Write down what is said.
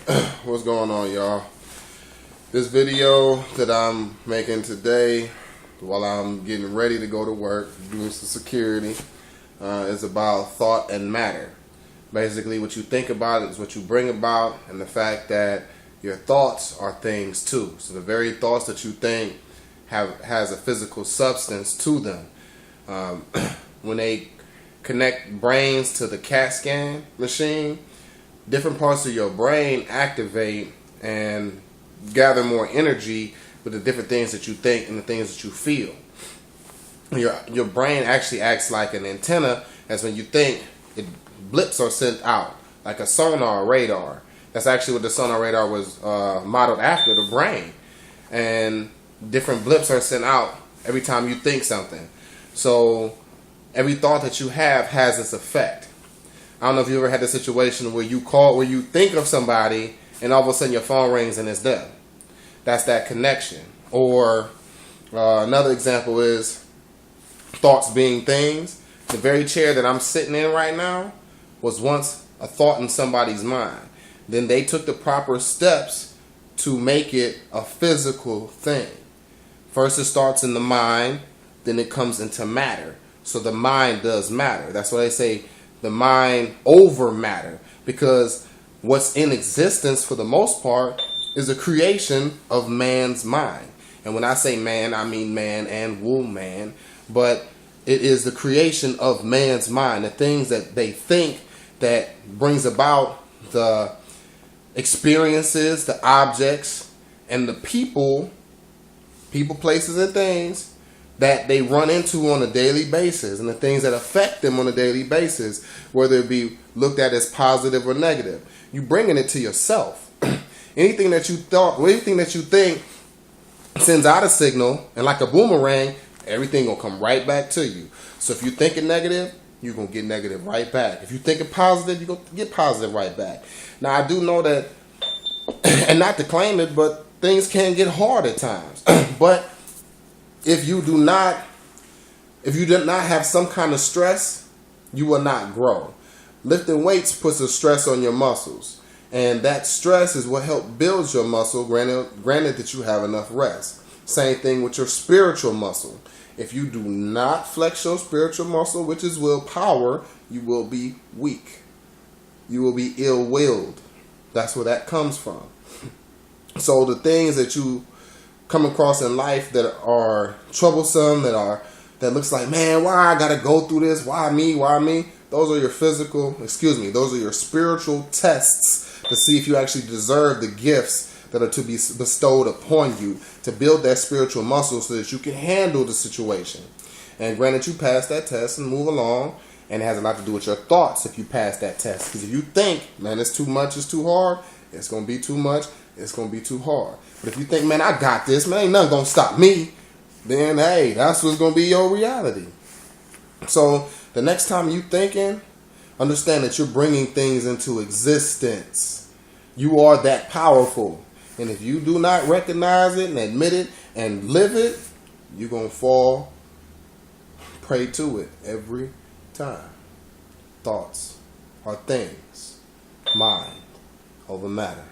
What's going on, y'all? This video that I'm making today while I'm getting ready to go to work, doing some security, is about thought and matter. Basically, what you think about is what you bring about, and the fact that your thoughts are things too. So the very thoughts that you think has a physical substance to them. When they connect brains to the CAT scan machine, different parts of your brain activate and gather more energy with the different things that you think and the things that you feel. Your brain actually acts like an antenna, as when you think, blips are sent out, like a sonar radar. That's actually what the sonar radar was modeled after, the brain. And different blips are sent out every time you think something. So every thought that you have has its effect. I don't know if you ever had the situation where you think of somebody and all of a sudden your phone rings and it's them. That's that connection. Or another example is thoughts being things. The very chair that I'm sitting in right now was once a thought in somebody's mind. Then they took the proper steps to make it a physical thing. First it starts in the mind, then it comes into matter. So the mind does matter. That's why they say the mind over matter, because what's in existence for the most part is a creation of man's mind. And when I say man, I mean man and woman, but it is the creation of man's mind, the things that they think that brings about the experiences, the objects, and the people, places, and things that they run into on a daily basis, and the things that affect them on a daily basis, whether it be looked at as positive or negative. You bringing it to yourself. Anything that you think sends out a signal, and like a boomerang, everything gonna come right back to you. So if you're thinking negative, you're gonna get negative right back. If you're thinking positive, you're gonna get positive right back. Now I do know that, and not to claim it, but things can get hard at times. But if you do not have some kind of stress, you will not grow. Lifting weights puts a stress on your muscles, and that stress is what helps build your muscle, granted that you have enough rest. Same thing with your spiritual muscle. If you do not flex your spiritual muscle, which is willpower, you will be weak. You will be ill-willed. That's where that comes from. So the things that you come across in life that are troublesome, that looks like, man, why I gotta go through this? Why me? Those are your spiritual tests to see if you actually deserve the gifts that are to be bestowed upon you, to build that spiritual muscle so that you can handle the situation. And granted, you pass that test and move along, and it has a lot to do with your thoughts if you pass that test. Because if you think, man, it's too much, it's too hard, it's going to be too much, it's going to be too hard. But if you think, man, I got this, man, ain't nothing going to stop me, then, hey, that's what's going to be your reality. So the next time you thinking, understand that you're bringing things into existence. You are that powerful. And if you do not recognize it and admit it and live it, you're going to fall prey to it every time. Thoughts are things. Mind over matter.